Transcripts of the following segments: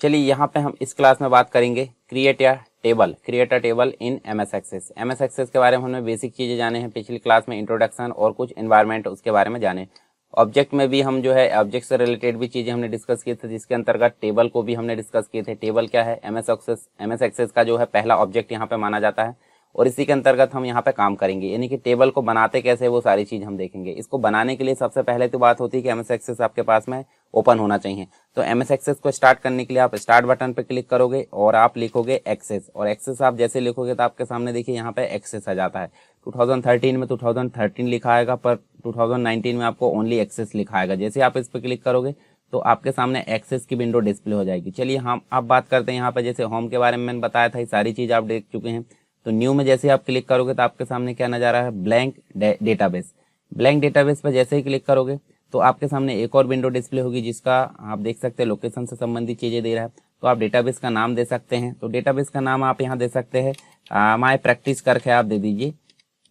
चलिए यहाँ पे हम इस क्लास में बात करेंगे create a table in MS access. MS access के बारे में हमने बेसिक चीज़ें जाने हैं पिछली क्लास में, इंट्रोडक्शन और कुछ एनवायरनमेंट उसके बारे में जाने। ऑब्जेक्ट में भी हम जो है ऑब्जेक्ट से रिलेटेड भी चीज़ें हमने डिस्कस किए थे, जिसके अंतर्गत टेबल को भी हमने डिस्कस किए थे। टेबल क्या है, एमएस एक्सेस का जो है पहला ऑब्जेक्ट यहाँ पे माना जाता है और इसी के अंतर्गत हम यहाँ पे काम करेंगे, यानी कि टेबल को बनाते कैसे वो सारी चीज़ हम देखेंगे। इसको बनाने के लिए सबसे पहले तो बात होती है कि एमएस एक्सेस आपके पास में ओपन होना चाहिए। तो एमएस एक्सेस को स्टार्ट करने के लिए आप स्टार्ट बटन पे क्लिक करोगे और आप लिखोगे एक्सेस, और एक्सेस आप जैसे लिखोगे तो आपके सामने देखिए यहाँ पे एक्सेस आ जाता है। 2013 में 2013 लिखा आएगा, पर 2019 में आपको ओनली एक्सेस लिखा आएगा। जैसे आप इस पर क्लिक करोगे तो आपके सामने एक्सेस की विंडो डिस्प्ले हो जाएगी। चलिए हम आप बात करते हैं यहाँ पे, जैसे होम के बारे में मैंने बताया था, ये सारी चीज़ आप देख चुके हैं। तो न्यू में जैसे आप क्लिक करोगे तो आपके सामने क्या नज़र आ रहा है, ब्लैंक डेटाबेस। ब्लैंक डेटाबेस पर जैसे ही क्लिक करोगे तो आपके सामने एक और विंडो डिस्प्ले होगी, जिसका आप देख सकते हैं लोकेशन से संबंधित चीज़ें दे रहा है। तो आप डेटाबेस का नाम दे सकते हैं। तो डेटाबेस का नाम आप यहाँ दे सकते हैं माई प्रैक्टिस करके आप दे दीजिए।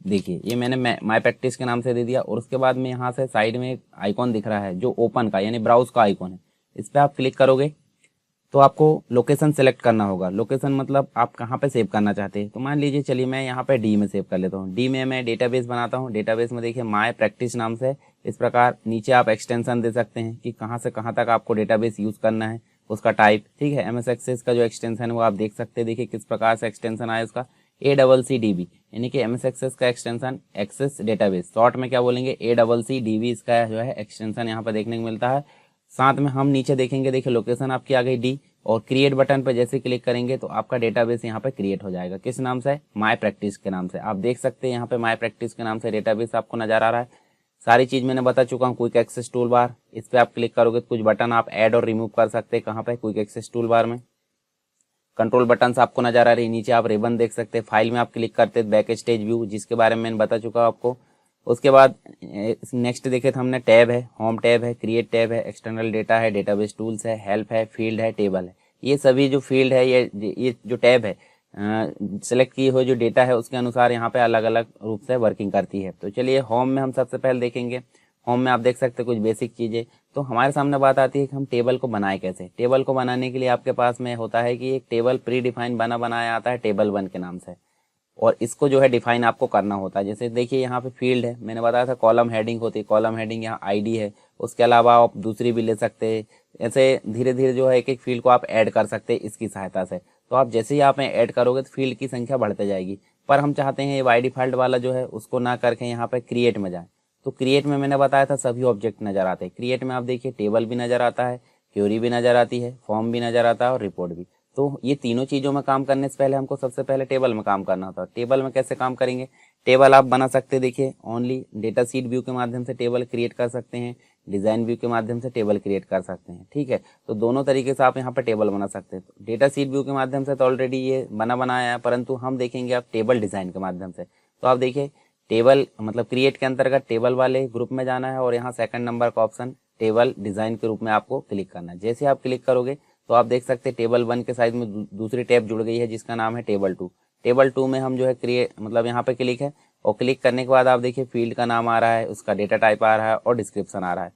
देखिए ये मैंने माई प्रैक्टिस के नाम से दे दिया, और उसके बाद में यहाँ से साइड में एक आइकॉन दिख रहा है जो ओपन का यानी ब्राउज का आइकॉन है। इस पर आप क्लिक करोगे तो आपको लोकेशन सेलेक्ट करना होगा। लोकेशन मतलब आप कहाँ पे सेव करना चाहते हैं। तो मान लीजिए चलिए मैं यहाँ पे डी में सेव कर लेता हूँ। डी में मैं डेटाबेस बनाता हूँ। डेटाबेस में देखिए माय प्रैक्टिस नाम से, इस प्रकार नीचे आप एक्सटेंशन दे सकते हैं कि कहाँ से कहाँ तक आपको डेटाबेस यूज़ करना है, उसका टाइप। ठीक है, एमएस एक्सेस का जो एक्सटेंशन है वो आप देख सकते हैं। देखिए किस प्रकार से एक्सटेंशन आया उसका, ACCDB, यानी कि एमएस एक्सेस का एक्सटेंशन एक्सेस डेटाबेस, शॉर्ट में क्या बोलेंगे ACCDB, इसका जो है एक्सटेंशन यहाँ पर देखने को मिलता है। साथ में हम नीचे देखेंगे, देखिए लोकेशन आपकी आ गई डी, और क्रिएट बटन पर जैसे क्लिक करेंगे तो आपका डेटाबेस यहाँ पे क्रिएट हो जाएगा। किस नाम से, माय प्रैक्टिस के नाम से। आप देख सकते हैं यहाँ पे माय प्रैक्टिस के नाम से डेटाबेस आपको नजर आ रहा है। सारी चीज़ मैंने बता चुका हूँ। क्विक एक्सेस टूल बार, इस पर आप क्लिक करोगे तो कुछ बटन आप ऐड और रिमूव कर सकते हैं। कहाँ पे, क्विक एक्सेस टूल बार में। कंट्रोल बटन आपको नजर आ रही है। नीचे आप रिबन देख सकते हैं। फाइल में आप क्लिक करते हैं बैक स्टेज व्यू, जिसके बारे में मैंने बता चुका हूँ आपको। उसके बाद नेक्स्ट देखे तो हमने टैब है, होम टैब है, क्रिएट टैब है, एक्सटर्नल डेटा है, डेटाबेस टूल्स है, हेल्प है, फील्ड है, टेबल है। ये सभी जो फील्ड है, ये जो टैब है, सेलेक्ट किए हुए जो डेटा है उसके अनुसार यहाँ पे अलग अलग रूप से वर्किंग करती है। तो चलिए होम में हम सबसे पहले देखेंगे। होम में आप देख सकते हैं कुछ बेसिक चीज़ें। तो हमारे सामने बात आती है कि हम टेबल को बनाए कैसे। टेबल को बनाने के लिए आपके पास में होता है कि एक टेबल प्री डिफाइन बनाया आता है टेबल 1 के नाम से, और इसको जो है डिफाइन आपको करना होता है। जैसे देखिए यहाँ पे फील्ड है, मैंने बताया था कॉलम हेडिंग होती है, कॉलम हेडिंग यहाँ आईडी है। उसके अलावा आप दूसरी भी ले सकते हैं। ऐसे धीरे धीरे जो है एक एक फील्ड को आप ऐड कर सकते हैं इसकी सहायता से। तो आप जैसे ही आप ऐड करोगे तो फील्ड की संख्या बढ़ते जाएगी। पर हम चाहते हैं ये बाय डिफॉल्ट वाला जो है उसको ना करके यहाँ पे क्रिएट में जाए। तो क्रिएट में मैंने बताया था सभी ऑब्जेक्ट नजर आते हैं। क्रिएट में आप देखिए टेबल भी नजर आता है, क्वेरी भी नजर आती है, फॉर्म भी नजर आता है और रिपोर्ट भी। तो ये तीनों चीज़ों में काम करने से पहले हमको सबसे पहले टेबल में काम करना होता है। टेबल में कैसे काम करेंगे, टेबल आप बना सकते हैं। देखिए ओनली डेटा सीट व्यू के माध्यम से टेबल क्रिएट कर सकते हैं, डिज़ाइन व्यू के माध्यम से टेबल क्रिएट कर सकते हैं। ठीक है, तो दोनों तरीके से आप यहाँ पर टेबल बना सकते हैं। तो डेटा सीट व्यू के माध्यम से तो ऑलरेडी ये बनाया है, परंतु हम देखेंगे आप टेबल डिज़ाइन के माध्यम से। तो आप देखिए टेबल मतलब क्रिएट के अंतर्गत टेबल वाले ग्रुप में जाना है, और यहाँ सेकंड नंबर का ऑप्शन टेबल डिज़ाइन के रूप में आपको क्लिक करना है। जैसे आप क्लिक करोगे तो आप देख सकते हैं टेबल 1 के साइड में दूसरी टैब जुड़ गई है जिसका नाम है टेबल 2। टेबल 2 में हम जो है क्रिएट मतलब यहाँ पे क्लिक है, और क्लिक करने के बाद आप देखिए फील्ड का नाम आ रहा है, उसका डेटा टाइप आ रहा है और डिस्क्रिप्शन आ रहा है।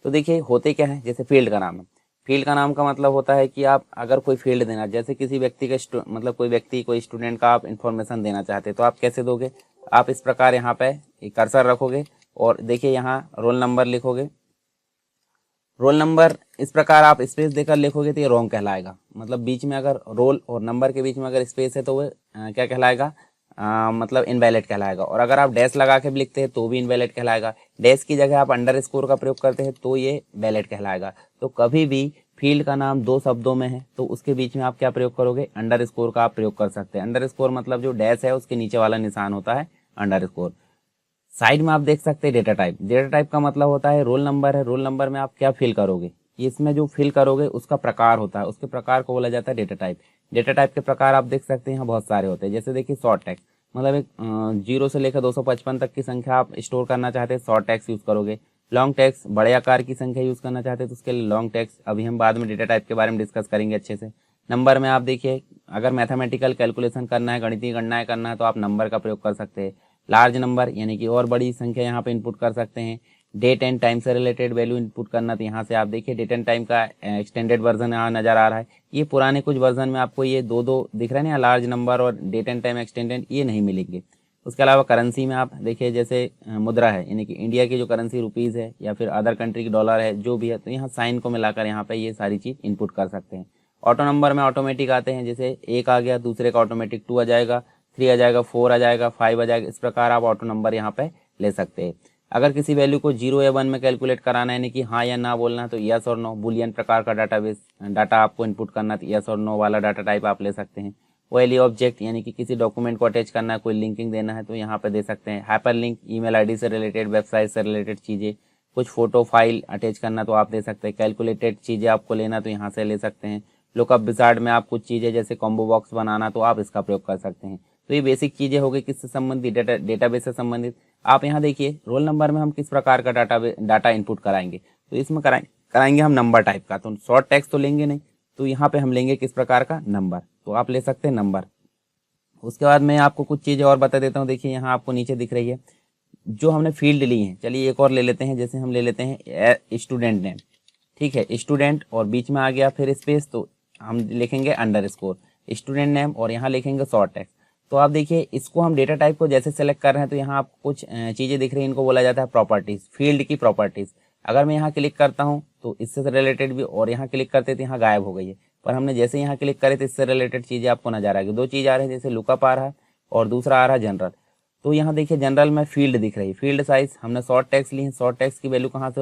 तो देखिए होते क्या है, जैसे फील्ड का नाम है। फील्ड का नाम का मतलब होता है कि आप अगर कोई फील्ड देना, जैसे किसी व्यक्ति का मतलब कोई स्टूडेंट का आप इन्फॉर्मेशन देना चाहते हैं, तो आप कैसे दोगे। आप इस प्रकार यहाँ पे कर्सर रखोगे और देखिए यहाँ रोल नंबर लिखोगे। रोल नंबर इस प्रकार आप स्पेस देकर लिखोगे तो ये रॉन्ग कहलाएगा। मतलब बीच में अगर रोल और नंबर के बीच में अगर स्पेस है तो वो क्या कहलाएगा, मतलब इनवैलिड कहलाएगा। और अगर आप डैश लगा के भी लिखते हैं तो भी इनवैलिड कहलाएगा। डैश की जगह आप अंडर स्कोर का प्रयोग करते हैं तो ये वैलिड कहलाएगा। तो कभी भी फील्ड का नाम 2 शब्दों में है तो उसके बीच में आप क्या प्रयोग करोगे, अंडर स्कोर का आप प्रयोग कर सकते हैं। अंडर स्कोर मतलब जो डैश है उसके नीचे वाला निशान होता है अंडर स्कोर। साइड में आप देख सकते हैं डेटा टाइप। डेटा टाइप का मतलब होता है रोल नंबर है, रोल नंबर में आप क्या फिल करोगे, इसमें जो फिल करोगे उसका प्रकार होता है, उसके प्रकार को बोला जाता है डेटा टाइप। डेटा टाइप के प्रकार आप देख सकते हैं यहाँ बहुत सारे होते हैं। जैसे देखिए शॉर्ट टेक्स्ट, मतलब एक 0 से लेकर 255 तक की संख्या आप स्टोर करना चाहते हैं, शॉर्ट टेक्स्ट यूज करोगे। लॉन्ग टेक्स्ट, बड़े आकार की संख्या यूज करना चाहते हैं तो उसके लिए लॉन्ग टेक्स्ट। अभी हम बाद में डेटा टाइप के बारे में डिस्कस करेंगे अच्छे से। नंबर में आप देखिए अगर मैथमेटिकल कैलकुलेशन करना है, गणितीय गणनाएं करना है तो आप नंबर का प्रयोग कर सकते हैं। लार्ज नंबर यानी कि और बड़ी संख्या यहाँ पे इनपुट कर सकते हैं। डेट एंड टाइम से रिलेटेड वैल्यू इनपुट करना, तो यहाँ से आप देखिए डेट एंड टाइम का एक्सटेंडेड वर्जन यहाँ नज़र आ रहा है। ये पुराने कुछ वर्जन में आपको ये दो दो दिख रहा है ना, लार्ज नंबर और डेट एंड टाइम एक्सटेंडेड, ये नहीं मिलेंगे। उसके अलावा करेंसी में आप देखिए जैसे मुद्रा है, यानी कि इंडिया की जो करेंसी रुपीज़ है या फिर अदर कंट्री की डॉलर है जो भी है, तो यहाँ साइन को मिलाकर यहाँ पे ये सारी चीज़ इनपुट कर सकते हैं। ऑटो नंबर में ऑटोमेटिक आते हैं, जैसे एक आ गया दूसरे का ऑटोमेटिक 2 आ जाएगा, 3 आ जाएगा, 4 आ जाएगा, 5 आ जाएगा, इस प्रकार आप ऑटो नंबर यहाँ पे ले सकते हैं। अगर किसी वैल्यू को 0 या 1 में कैलकुलेट कराना है, यानी कि हाँ या ना बोलना, तो यस और नो बुलियन प्रकार का डाटा आपको इनपुट करना, तो यस और नो वाला डाटा टाइप आप ले सकते हैं। ओएलई ऑब्जेक्ट, यानी कि किसी डॉक्यूमेंट को अटैच करना है, कोई लिंकिंग देना है, तो यहाँ पे दे सकते हैं। हाइपर लिंक, ईमेल आईडी से रिलेटेड, वेबसाइट से रिलेटेड चीज़ें, कुछ फोटो फाइल अटैच करना तो आप दे सकते हैं। कैलकुलेटेड चीज़ें आपको लेना तो यहाँ से ले सकते हैं। लुकअप विजार्ड में आप कुछ चीज़ें जैसे कॉम्बो बॉक्स बनाना तो आप इसका प्रयोग कर सकते हैं। तो ये बेसिक चीज़ें हो गई किससे संबंधित, डेटाबेस से संबंधित। आप यहाँ देखिए रोल नंबर में हम किस प्रकार का डाटा इनपुट कराएंगे, तो इसमें कराएंगे हम नंबर टाइप का। तो शॉर्ट टेक्स्ट तो लेंगे नहीं, तो यहाँ पे हम लेंगे किस प्रकार का, नंबर, तो आप ले सकते हैं नंबर। उसके बाद मैं आपको कुछ चीज़ें और बता देता हूँ। देखिए यहाँ आपको नीचे दिख रही है जो हमने फील्ड ली है। चलिए एक और ले लेते हैं, जैसे हम ले लेते हैं स्टूडेंट नेम, ठीक है, स्टूडेंट और बीच में आ गया फिर स्पेस, तो हम लिखेंगे अंडरस्कोर स्टूडेंट नेम और यहाँ लिखेंगे शॉर्ट टेक्स्ट। तो आप देखिए इसको हम डेटा टाइप को जैसे सेलेक्ट कर रहे हैं, तो यहाँ आप कुछ चीज़ें दिख रही हैं, इनको बोला जाता है प्रॉपर्टीज़, फील्ड की प्रॉपर्टीज़। अगर मैं यहाँ क्लिक करता हूँ तो इससे रिलेटेड भी, और यहाँ क्लिक करते तो यहाँ गायब हो गई है, पर हमने जैसे यहाँ क्लिक करे तो इससे रिलेटेड चीज़ें आपको नजर आएगी। दो चीज़ आ रही है, जैसे लुकअप आ रहा है और दूसरा आ रहा है जनरल। तो यहाँ देखिए जनरल में फील्ड दिख रही है, फील्ड साइज हमने शॉर्ट टेक्स्ट ली है। शॉर्ट टेक्स्ट की वैल्यू कहाँ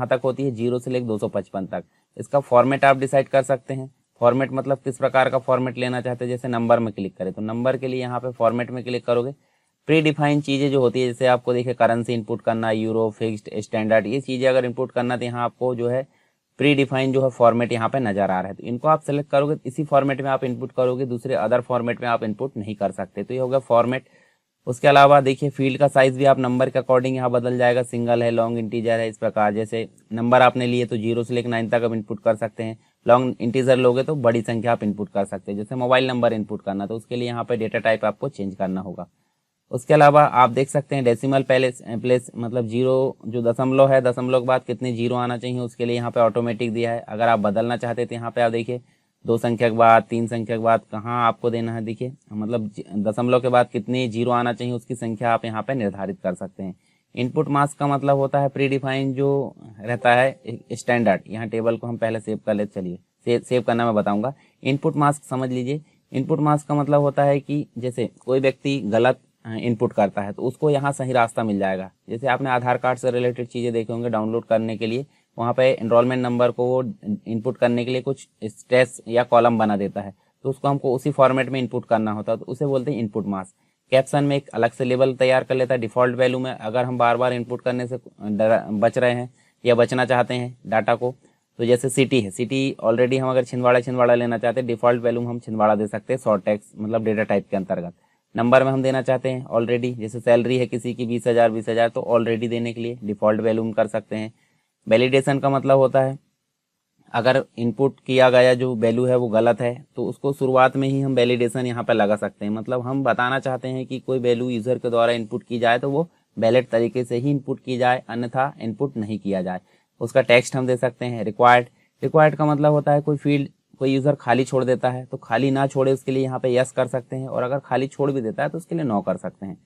तक होती है, 0 से लेकर 255 तक। इसका फॉर्मेट आप डिसाइड कर सकते हैं। फॉर्मेट मतलब किस प्रकार का फॉर्मेट लेना चाहते हैं, जैसे नंबर में क्लिक करें तो नंबर के लिए यहाँ पे फॉर्मेट में क्लिक करोगे, प्री डिफाइंड चीज़ें जो होती है, जैसे आपको देखिए करेंसी इनपुट करना, यूरो, फिक्स्ड, स्टैंडर्ड, ये चीज़ें अगर इनपुट करना तो यहाँ आपको जो है प्री डिफाइन जो है फॉर्मेट यहाँ पे नजर आ रहा है। तो इनको आप सेलेक्ट करोगे, इसी फॉर्मेट में आप इनपुट करोगे, दूसरे अदर फॉर्मेट में आप इनपुट नहीं कर सकते। तो ये हो गया फॉर्मेट। उसके अलावा देखिए फील्ड का साइज भी आप नंबर के अकॉर्डिंग यहाँ बदल जाएगा, सिंगल है, लॉन्ग इंटीजर है, इस प्रकार। जैसे नंबर आपने लिए तो 0 से लेकर 9 तक आप इनपुट कर सकते हैं। लॉन्ग इंटीजर लोगे तो बड़ी संख्या आप इनपुट कर सकते हैं, जैसे मोबाइल नंबर इनपुट करना, तो उसके लिए यहाँ पे डेटा टाइप आपको चेंज करना होगा। उसके अलावा आप देख सकते हैं डेसिमल प्लेस मतलब 0 जो दशमलव है, दशमलव के बाद कितने 0 आना चाहिए, उसके लिए यहाँ पे ऑटोमेटिक दिया है। अगर आप बदलना चाहते हैं तो यहाँ पे आप देखिए 2 संख्या के बाद, 3 संख्या के बाद कहाँ आपको देना है, देखिए मतलब दशमलव के बाद कितने 0 आना चाहिए उसकी संख्या आप यहाँ पे निर्धारित कर सकते हैं। इनपुट मास्क का मतलब होता है प्री डिफाइन जो रहता है स्टैंडर्ड। यहाँ टेबल को हम पहले सेव कर लेते, चलिए सेव करना मैं बताऊंगा। इनपुट मास्क समझ लीजिए। इनपुट मास्क का मतलब होता है कि जैसे कोई व्यक्ति गलत इनपुट करता है तो उसको यहाँ सही रास्ता मिल जाएगा। जैसे आपने आधार कार्ड से रिलेटेड चीज़ें देखे होंगे, डाउनलोड करने के लिए वहाँ पे एनरोलमेंट नंबर को वो इनपुट करने के लिए कुछ स्टेस या कॉलम बना देता है, तो उसको हमको उसी फॉर्मेट में इनपुट करना होता है, तो उसे बोलते हैं इनपुट मास्क। कैप्शन में एक अलग से लेबल तैयार कर लेता है डिफ़ॉल्ट वैल्यू में। अगर हम बार बार इनपुट करने से बच रहे हैं या बचना चाहते हैं डाटा को, तो जैसे सिटी है, सिटी ऑलरेडी हम अगर छिंदवाड़ा लेना चाहते हैं, डिफ़ॉल्ट वैल्यू में हम छिंदवाड़ा दे सकते हैं शॉर्ट टेक्स्ट मतलब डेटा टाइप के अंतर्गत। नंबर में हम देना चाहते हैं ऑलरेडी, जैसे सैलरी है किसी की 20,000 तो ऑलरेडी देने के लिए डिफ़ॉल्ट वैल्यू में कर सकते हैं। वैलिडेशन का मतलब होता है अगर इनपुट किया गया जो वैल्यू है वो गलत है तो उसको शुरुआत में ही हम वैलिडेशन यहाँ पे लगा सकते हैं। मतलब हम बताना चाहते हैं कि कोई वैल्यू यूज़र के द्वारा इनपुट की जाए तो वो वैलिड तरीके से ही इनपुट की जाए, अन्यथा इनपुट नहीं किया जाए। उसका टेक्स्ट हम दे सकते हैं। रिक्वायर्ड का मतलब होता है कोई फील्ड कोई यूज़र खाली छोड़ देता है तो खाली ना छोड़े उसके लिए यहाँ पे यस कर सकते हैं, और अगर खाली छोड़ भी देता है तो उसके लिए नो कर सकते हैं।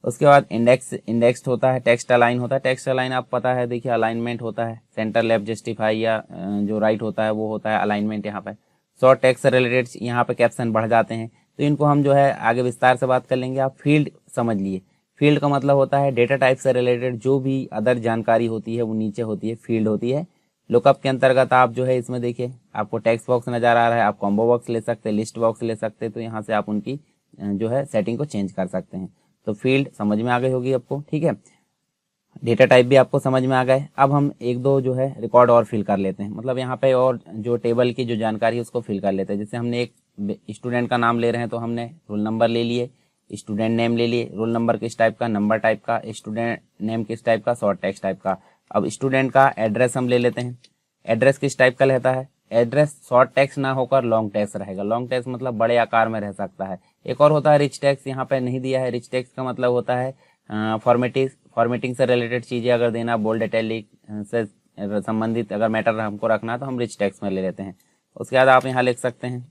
उसके बाद इंडेक्स्ड होता है, टेक्स्ट अलाइन होता है। टेक्स्ट अलाइन आप पता है, देखिए अलाइनमेंट होता है, सेंटर लेफ्ट जस्टिफाई या जो राइट होता है वो होता है अलाइनमेंट यहाँ पे। शॉर्ट टेक्स्ट से रिलेटेड यहाँ पे कैप्शन बढ़ जाते हैं, तो इनको हम जो है आगे विस्तार से बात कर लेंगे। आप फील्ड समझ लिए। फील्ड का मतलब होता है डेटा टाइप से रिलेटेड जो भी अदर जानकारी होती है वो नीचे होती है, फील्ड होती है। लुकअप के अंतर्गत आप जो है इसमें देखिए आपको टेक्स्ट बॉक्स नजर आ रहा है, आप कॉम्बो बॉक्स ले सकते हैं, लिस्ट बॉक्स ले सकते हैं, तो यहाँ से आप उनकी जो है सेटिंग को चेंज कर सकते हैं। तो फील्ड समझ में आ गई होगी आपको, ठीक है। डेटा टाइप भी आपको समझ में आ गए। अब हम एक दो जो है रिकॉर्ड और फिल कर लेते हैं, मतलब यहाँ पे और जो टेबल की जो जानकारी है उसको फिल कर लेते हैं। जैसे हमने एक स्टूडेंट का नाम ले रहे हैं तो हमने रोल नंबर ले लिए, स्टूडेंट नेम ले लिए, रोल नंबर किस टाइप का, नंबर टाइप का, स्टूडेंट नेम किस टाइप का, शॉर्ट टेक्स्ट टाइप का। अब स्टूडेंट का एड्रेस हम ले लेते हैं। एड्रेस किस टाइप का रहता है, एड्रेस शॉर्ट टेक्स्ट ना होकर लॉन्ग टेक्स्ट रहेगा। लॉन्ग टेक्स्ट मतलब बड़े आकार में रह सकता है। एक और होता है रिच टेक्स्ट, यहाँ पे नहीं दिया है। रिच टेक्स्ट का मतलब होता है फॉर्मेटिंग से रिलेटेड चीज़ें अगर देना, बोल्ड इटैलिक से संबंधित अगर मैटर हमको रखना तो हम रिच टेक्स्ट में ले लेते हैं। उसके बाद आप यहाँ लिख सकते हैं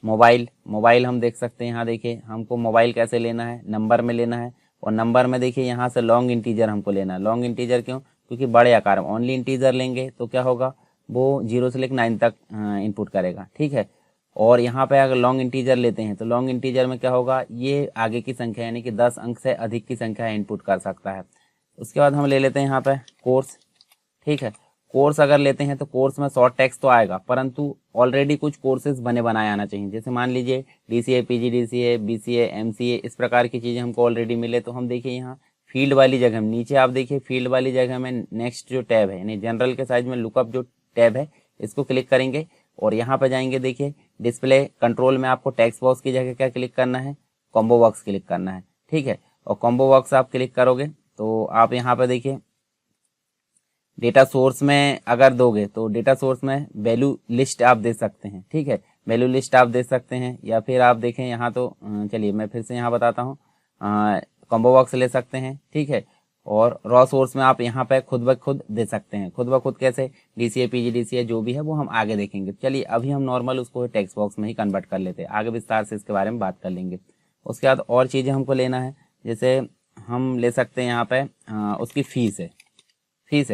मोबाइल हम देख सकते हैं। यहाँ देखिए हमको मोबाइल कैसे लेना है, नंबर में लेना है, और नंबर में देखिए यहाँ से लॉन्ग इंटीजर हमको लेना है। लॉन्ग इंटीजर क्यों? क्योंकि बड़े आकार में ओनली इंटीजर लेंगे तो क्या होगा, वो 0 से लेकर 9 तक इनपुट करेगा, ठीक है। और यहाँ पे अगर लॉन्ग इंटीजर लेते हैं तो लॉन्ग इंटीजर में क्या होगा, ये आगे की संख्या यानी कि 10 अंक से अधिक की संख्या इनपुट कर सकता है। उसके बाद हम ले लेते हैं यहाँ पे कोर्स, ठीक है। कोर्स अगर लेते हैं तो कोर्स में शॉर्ट टेक्स्ट तो आएगा, परंतु ऑलरेडी कुछ कोर्सेज बने बनाए आना चाहिए। जैसे मान लीजिए DCA, PGDCA, BCA, MCA, इस प्रकार की चीज़ें हमको ऑलरेडी मिले, तो हम देखिए यहाँ फील्ड वाली जगह में नीचे आप देखिए फील्ड वाली जगह में नेक्स्ट जो टैब है यानी जनरल के साइज में लुकअप जो टैब है इसको क्लिक करेंगे और यहाँ पे जाएंगे। देखिए डिस्प्ले कंट्रोल में आपको टेक्स्ट बॉक्स की जगह क्या क्लिक करना है, कॉम्बो बॉक्स क्लिक करना है, ठीक है। और कॉम्बो बॉक्स आप क्लिक करोगे तो आप यहाँ पे देखिए डेटा सोर्स में अगर दोगे तो डेटा सोर्स में वैल्यू लिस्ट आप दे सकते हैं, ठीक है। वैल्यू लिस्ट आप दे सकते हैं, या फिर आप देखें यहाँ तो चलिए मैं फिर से यहाँ बताता हूँ, कॉम्बो बॉक्स ले सकते हैं, ठीक है। और रॉ सोर्स में आप यहाँ पे खुद ब खुद दे सकते हैं। खुद ब खुद कैसे, DCA, PGDCA जो भी है वो हम आगे देखेंगे। चलिए अभी हम नॉर्मल उसको टेक्स्ट बॉक्स में ही कन्वर्ट कर लेते हैं, आगे विस्तार से इसके बारे में बात कर लेंगे। उसके बाद और चीज़ें हमको लेना है, जैसे हम ले सकते हैं यहाँ पे उसकी फीस है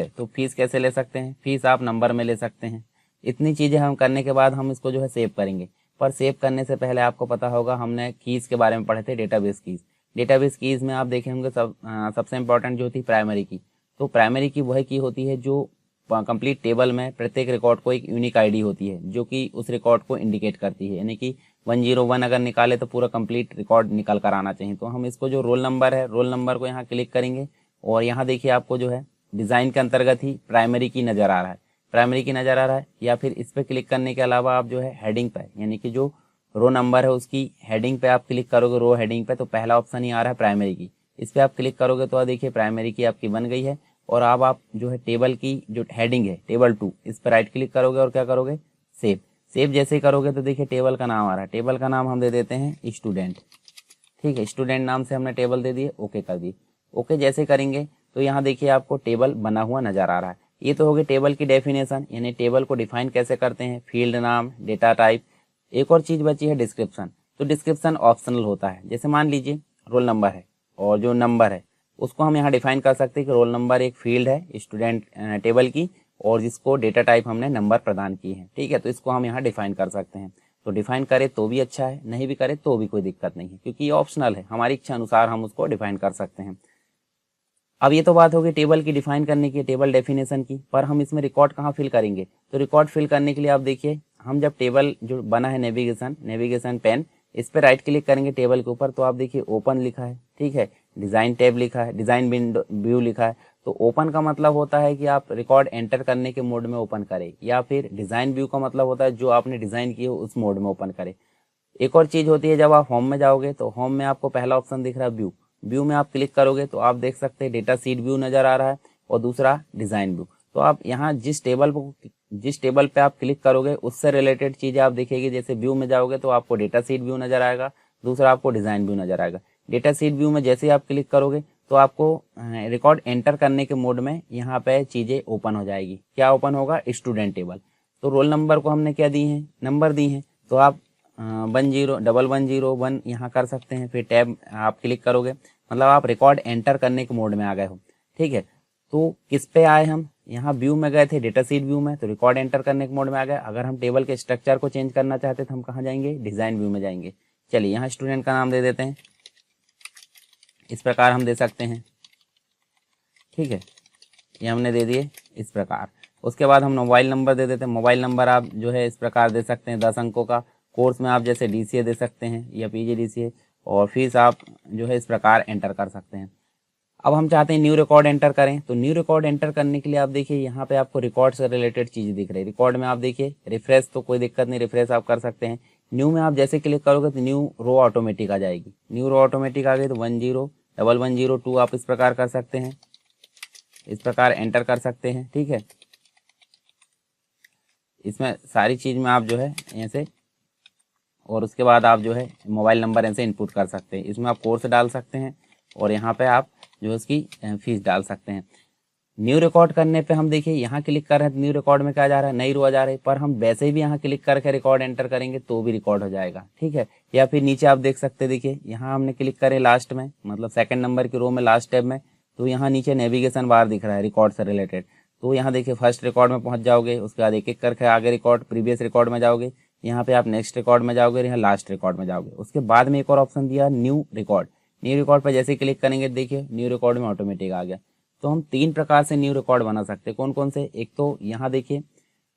तो फीस कैसे ले सकते हैं, फीस आप नंबर में ले सकते हैं। इतनी चीज़ें हम करने के बाद हम इसको जो है सेव करेंगे, पर सेव करने से पहले आपको पता होगा हमने कीज़ के बारे में पढ़े थे, डेटाबेस कीज़। डेटाबेस कीज़ में आप देखे होंगे सबसे इंपॉर्टेंट जो होती है प्राइमरी की। तो प्राइमरी की वह की होती है जो कंप्लीट टेबल में प्रत्येक रिकॉर्ड को एक यूनिक आईडी होती है जो कि उस रिकॉर्ड को इंडिकेट करती है, यानी कि 101 अगर निकाले तो पूरा कंप्लीट रिकॉर्ड निकल कर आना चाहिए। तो हम इसको जो रोल नंबर है, रोल नंबर को यहाँ क्लिक करेंगे और यहाँ देखिए आपको जो है डिज़ाइन के अंतर्गत ही प्राइमरी की नज़र आ रहा है, प्राइमरी की नज़र आ रहा है। या फिर इस पर क्लिक करने के अलावा आप जो है हेडिंग पे यानी कि जो रो नंबर है उसकी हेडिंग पे आप क्लिक करोगे, रो हेडिंग पे, तो पहला ऑप्शन ही आ रहा है प्राइमरी की। इस पर आप क्लिक करोगे तो देखिए प्राइमरी की आपकी बन गई है। और अब आप जो है टेबल की जो हेडिंग है टेबल 2, इस पर राइट क्लिक करोगे और क्या करोगे, सेव जैसे ही करोगे तो देखिए टेबल का नाम आ रहा है। टेबल का नाम हम दे देते हैं स्टूडेंट, ठीक है। स्टूडेंट नाम से हमने टेबल दे दिए, ओके कर दिए। ओके जैसे करेंगे तो यहाँ देखिए आपको टेबल बना हुआ नजर आ रहा है। ये तो हो गई टेबल की डेफिनेशन, यानी टेबल को डिफाइन कैसे करते हैं, फील्ड नाम, डेटा टाइप। एक और चीज़ बची है डिस्क्रिप्शन। तो डिस्क्रिप्शन ऑप्शनल होता है। जैसे मान लीजिए रोल नंबर है और जो नंबर है उसको हम यहाँ डिफाइन कर सकते हैं कि रोल नंबर एक फील्ड है स्टूडेंट टेबल की, और जिसको डेटा टाइप हमने नंबर प्रदान की है, ठीक है। तो इसको हम यहाँ डिफाइन कर सकते हैं। तो डिफाइन करे तो भी अच्छा है, नहीं भी करे तो भी कोई दिक्कत नहीं है, क्योंकि ये ऑप्शनल है, हमारी इच्छा अनुसार हम उसको डिफाइन कर सकते हैं। अब ये तो बात होगी टेबल की डिफाइन करने की, टेबल डेफिनेशन की, पर हम इसमें रिकॉर्ड कहाँ फिल करेंगे। तो रिकॉर्ड फिल करने के लिए आप देखिए हम जब टेबल जो बना है नेविगेशन पेन, इस पर राइट क्लिक करेंगे टेबल के ऊपर, तो आप देखिए ओपन लिखा है, ठीक है। डिज़ाइन टैब लिखा है, डिज़ाइन विंडो व्यू लिखा है। तो ओपन का मतलब होता है कि आप रिकॉर्ड एंटर करने के मोड में ओपन करें, या फिर डिज़ाइन व्यू का मतलब होता है जो आपने डिज़ाइन किए हो उस मोड में ओपन करें। एक और चीज़ होती है, जब आप होम में जाओगे तो होम में आपको पहला ऑप्शन दिख रहा है व्यू में आप क्लिक करोगे तो आप देख सकते हैं डेटा सीट व्यू नज़र आ रहा है और दूसरा डिज़ाइन व्यू। तो आप यहाँ जिस टेबल पे आप क्लिक करोगे उससे रिलेटेड चीज़ें आप देखेगी। जैसे व्यू में जाओगे तो आपको डेटा सीट व्यू नज़र आएगा, दूसरा आपको डिज़ाइन व्यू नज़र आएगा। डेटा सीट व्यू में जैसे ही आप क्लिक करोगे तो आपको रिकॉर्ड एंटर करने के मोड में यहाँ पे चीज़ें ओपन हो जाएगी। क्या ओपन होगा, स्टूडेंट टेबल। तो रोल नंबर को हमने क्या दी है, नंबर दी है, तो आप 10101 यहाँ कर सकते हैं। फिर टैब आप क्लिक करोगे, मतलब आप रिकॉर्ड एंटर करने के मोड में आ गए हो, ठीक है। तो किस पे आए हम, यहाँ व्यू में गए थे, डेटा सीट व्यू में, तो रिकॉर्ड एंटर करने के मोड में आ गए। अगर हम टेबल के स्ट्रक्चर को चेंज करना चाहते तो हम कहाँ जाएंगे, डिज़ाइन व्यू में जाएंगे। चलिए यहाँ स्टूडेंट का नाम दे देते हैं, इस प्रकार हम दे सकते हैं, ठीक है। ये हमने दे दिए इस प्रकार। उसके बाद हम मोबाइल नंबर दे देते हैं। मोबाइल नंबर आप जो है इस प्रकार दे सकते हैं 10 अंकों का। कोर्स में आप जैसे DCA दे सकते हैं या PGDCA, और फीस आप जो है इस प्रकार एंटर कर सकते हैं। अब हम चाहते हैं न्यू रिकॉर्ड एंटर करें, तो न्यू रिकॉर्ड एंटर करने के लिए आप देखिए यहाँ पे आपको रिकॉर्ड से रिलेटेड चीज़ दिख रही है। रिकॉर्ड में आप देखिए रिफ्रेश, तो कोई दिक्कत नहीं, रिफ्रेश आप कर सकते हैं। न्यू में आप जैसे क्लिक करोगे तो न्यू रो ऑटोमेटिक आ जाएगी। न्यू रो ऑटोमेटिक आ गई तो 101102 आप इस प्रकार कर सकते हैं, इस प्रकार एंटर कर सकते हैं, ठीक है। इसमें सारी चीज़ में आप जो है ऐसे, और उसके बाद आप जो है मोबाइल नंबर ऐसे इनपुट कर सकते हैं। इसमें आप कोर्स डाल सकते हैं और यहाँ पे आप जो है उसकी फीस डाल सकते हैं। न्यू रिकॉर्ड करने पे हम देखिए यहाँ क्लिक कर रहे हैं तो न्यू रिकॉर्ड में क्या जा रहा है, नई रो आ जा रही है, पर हम वैसे भी यहाँ क्लिक करके रिकॉर्ड एंटर करेंगे तो भी रिकॉर्ड हो जाएगा, ठीक है। या फिर नीचे आप देख सकते हैं, देखिए यहाँ हमने क्लिक करे लास्ट में, मतलब सेकंड नंबर की रो में लास्ट टैब में, तो यहाँ नीचे नेविगेशन बार दिख रहा है रिकॉर्ड से रिलेटेड। तो यहाँ देखिए फर्स्ट रिकॉर्ड में पहुंच जाओगे, उसके बाद एक एक करके आगे रिकॉर्ड प्रीवियस रिकॉर्ड में जाओगे, यहाँ पे आप नेक्स्ट रिकॉर्ड में जाओगे, यहाँ लास्ट रिकॉर्ड में जाओगे। उसके बाद में एक और ऑप्शन दिया न्यू रिकॉर्ड। न्यू रिकॉर्ड पर जैसे क्लिक करेंगे देखिए न्यू रिकॉर्ड में ऑटोमेटिक आ गया। तो हम 3 प्रकार से न्यू रिकॉर्ड बना सकते हैं। कौन कौन से, एक तो यहाँ देखिए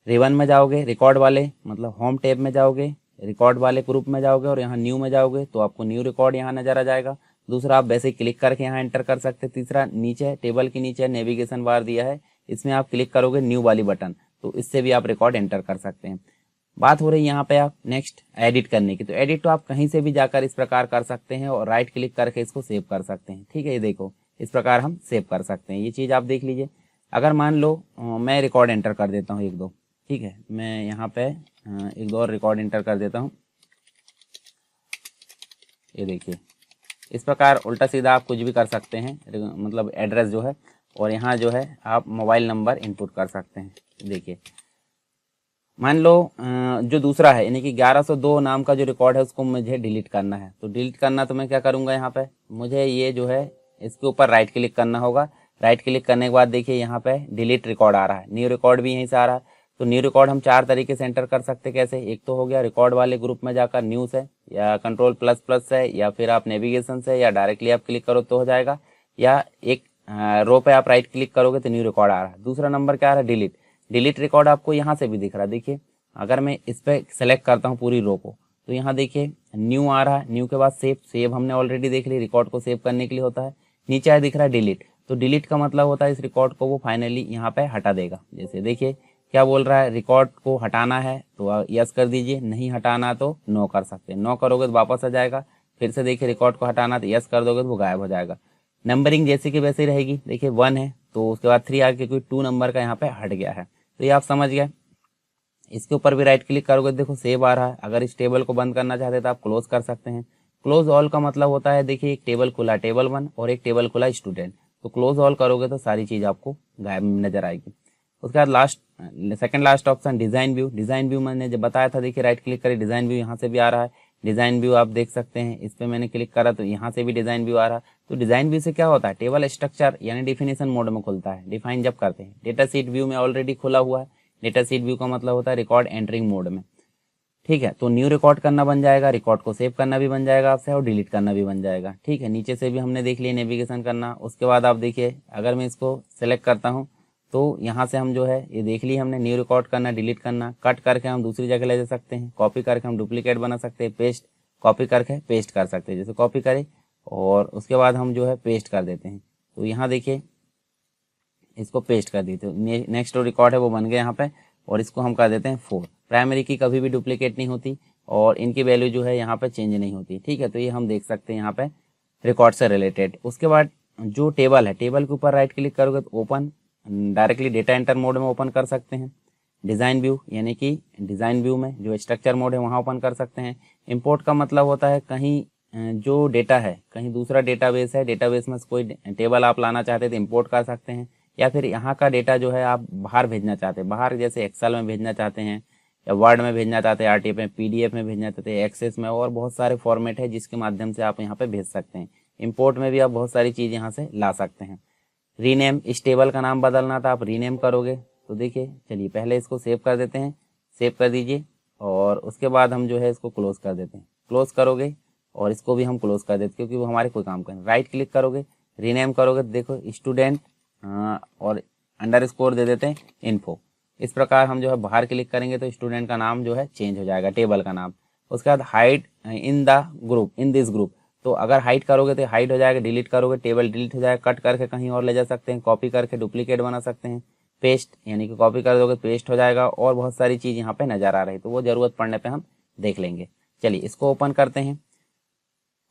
रिवन में जाओगे, रिकॉर्ड वाले मतलब होम टैब में जाओगे, रिकॉर्ड वाले ग्रुप में जाओगे और यहाँ न्यू में जाओगे तो आपको न्यू रिकॉर्ड यहाँ नजर आ जाएगा। दूसरा आप वैसे क्लिक करके यहाँ एंटर कर सकते हैं। तीसरा नीचे टेबल के नीचे नेविगेशन बार दिया है, इसमें आप क्लिक करोगे न्यू वाली बटन, तो इससे भी आप रिकॉर्ड एंटर कर सकते हैं। बात हो रही है यहाँ पे आप नेक्स्ट एडिट करने की, तो एडिट तो आप कहीं से भी जाकर इस प्रकार कर सकते हैं और राइट क्लिक करके इसको सेव कर सकते हैं, ठीक है। ये देखो इस प्रकार हम सेव कर सकते हैं, ये चीज़ आप देख लीजिए। अगर मान लो मैं रिकॉर्ड एंटर कर देता हूँ 1-2, ठीक है, मैं यहाँ पे 1-2 और रिकॉर्ड एंटर कर देता हूँ। ये देखिए इस प्रकार उल्टा सीधा आप कुछ भी कर सकते हैं, मतलब एड्रेस जो है, और यहाँ जो है आप मोबाइल नंबर इनपुट कर सकते हैं। देखिए मान लो जो दूसरा है यानी कि 1102 नाम का जो रिकॉर्ड है उसको मुझे डिलीट करना है, तो डिलीट करना तो मैं क्या करूँगा, यहाँ पे मुझे ये जो है इसके ऊपर राइट क्लिक करना होगा। राइट क्लिक करने के बाद देखिए यहाँ पे डिलीट रिकॉर्ड आ रहा है, न्यू रिकॉर्ड भी यहीं से आ रहा है। तो न्यू रिकॉर्ड हम 4 तरीके से एंटर कर सकते हैं। कैसे, एक तो हो गया रिकॉर्ड वाले ग्रुप में जाकर न्यू से, या कंट्रोल++ से, या फिर आप नेविगेशन से, या डायरेक्टली आप क्लिक करो तो हो जाएगा, या एक रो पे आप राइट क्लिक करोगे तो न्यू रिकॉर्ड आ रहा है। दूसरा नंबर क्या आ रहा है, डिलीट। डिलीट रिकॉर्ड आपको यहाँ से भी दिख रहा है। देखिए अगर मैं इस पर सेलेक्ट करता हूँ पूरी रो को, तो यहाँ देखिए न्यू आ रहा है, न्यू के बाद सेव, सेव हमने ऑलरेडी देख ली, रिकॉर्ड को सेव करने के लिए होता है। नीचे आया दिख रहा है डिलीट, तो डिलीट का मतलब होता है इस रिकॉर्ड को वो फाइनली यहाँ पे हटा देगा। जैसे देखिए क्या बोल रहा है, रिकॉर्ड को हटाना है तो यस कर दीजिए, नहीं हटाना तो नो कर सकते हैं। नो करोगे तो वापस आ जाएगा, फिर से देखिए रिकॉर्ड को हटाना तो यस कर दोगे तो वो गायब हो जाएगा। नंबरिंग जैसे कि वैसे ही रहेगी, देखिए 1 है तो उसके बाद 3 आगे कोई 2 नंबर का यहाँ पे हट गया है, तो ये आप समझ गए। इसके ऊपर भी राइट क्लिक करोगे देखो सेव आ रहा है। अगर इस टेबल को बंद करना चाहते हैं तो आप क्लोज कर सकते हैं। क्लोज ऑल का मतलब होता है, देखिए एक टेबल खुला टेबल 1 और एक टेबल खुला स्टूडेंट, तो क्लोज ऑल करोगे तो सारी चीज आपको गायब नजर आएगी। उसके बाद last second last option design view. Design view मैंने जब बताया था, देखिए राइट क्लिक करें डिजाइन व्यू, यहाँ से भी आ रहा है डिजाइन व्यू, आप देख सकते हैं। इस पर मैंने क्लिक करा तो यहाँ से भी डिजाइन व्यू आ रहा है। तो डिजाइन व्यू से क्या होता है, टेबल स्ट्रक्चर यानी डिफिनेशन मोड में खुलता है, डिफाइन जब करते हैं। डेटा सीट व्यू में ऑलरेडी खुला हुआ है, डेटा सीट व्यू का मतलब होता है रिकॉर्ड एंटरिंग मोड में, ठीक है। तो न्यू रिकॉर्ड करना बन जाएगा, रिकॉर्ड को सेव करना भी बन जाएगा आपसे, और डिलीट करना भी बन जाएगा, ठीक है। नीचे से भी हमने देख लिया नेविगेशन करना। उसके बाद आप देखिए अगर मैं इसको सेलेक्ट करता हूँ तो यहाँ से हम जो है ये देख लिए हमने, न्यू रिकॉर्ड करना, डिलीट करना, कट करके हम दूसरी जगह ले जा सकते हैं, कॉपी करके हम डुप्लीकेट बना सकते हैं, पेस्ट कॉपी करके पेस्ट कर सकते हैं। जैसे कॉपी करें और उसके बाद हम जो है पेस्ट कर देते हैं, तो यहाँ देखिए इसको पेस्ट कर देते हैं। नेक्स्ट जो रिकॉर्ड है वो बन गया यहाँ पे, और इसको हम कर देते हैं 4। प्राइमरी की कभी भी डुप्लीकेट नहीं होती और इनकी वैल्यू जो है यहाँ पे चेंज नहीं होती, ठीक है। तो ये हम देख सकते हैं यहाँ पे रिकॉर्ड से रिलेटेड। उसके बाद जो टेबल है, टेबल के ऊपर राइट क्लिक करोगे तो open, directly data enter mode में ओपन कर सकते हैं। डिज़ाइन व्यू यानी कि डिज़ाइन व्यू में जो स्ट्रक्चर मोड है वहाँ ओपन कर सकते हैं। इंपोर्ट का मतलब होता है कहीं जो डेटा है, कहीं दूसरा डेटाबेस है, डेटाबेस में कोई टेबल आप लाना चाहते हैं तो इंपोर्ट कर सकते हैं। या फिर यहाँ का डेटा जो है आप बाहर भेजना चाहते हैं, बाहर जैसे एक्सेल में भेजना चाहते हैं, या वर्ड में भेजना चाहते हैं, आरटीएफ में, पीडीएफ में भेजना चाहते हैं, एक्सेस में, और बहुत सारे फॉर्मेट है जिसके माध्यम से आप यहाँ पे भेज सकते हैं। इंपोर्ट में भी आप बहुत सारी चीज़ यहाँ से ला सकते हैं। रीनेम, इस टेबल का नाम बदलना था, आप रीनेम करोगे तो देखिए, चलिए पहले इसको सेव कर देते हैं, सेव कर दीजिए, और उसके बाद हम जो है इसको क्लोज कर देते हैं। क्लोज करोगे और इसको भी हम क्लोज कर देते क्योंकि वो हमारे कोई काम का नहीं। राइट क्लिक करोगे, रीनेम करोगे, देखो स्टूडेंट और अंडरस्कोर दे देते हैं इन्फो। इस प्रकार हम जो है बाहर क्लिक करेंगे तो स्टूडेंट का नाम जो है चेंज हो जाएगा, टेबल का नाम। उसके बाद hide in the group, in this group, तो अगर हाइड करोगे तो हाइड हो जाएगा, डिलीट करोगे टेबल डिलीट हो जाएगा, कट करके कहीं और ले जा सकते हैं, कॉपी करके डुप्लीकेट बना सकते हैं, पेस्ट यानी कि कॉपी कर दोगे पेस्ट हो जाएगा, और बहुत सारी चीज़ यहाँ पे नज़र आ रही है, तो वो ज़रूरत पड़ने पे हम देख लेंगे। चलिए इसको ओपन करते हैं।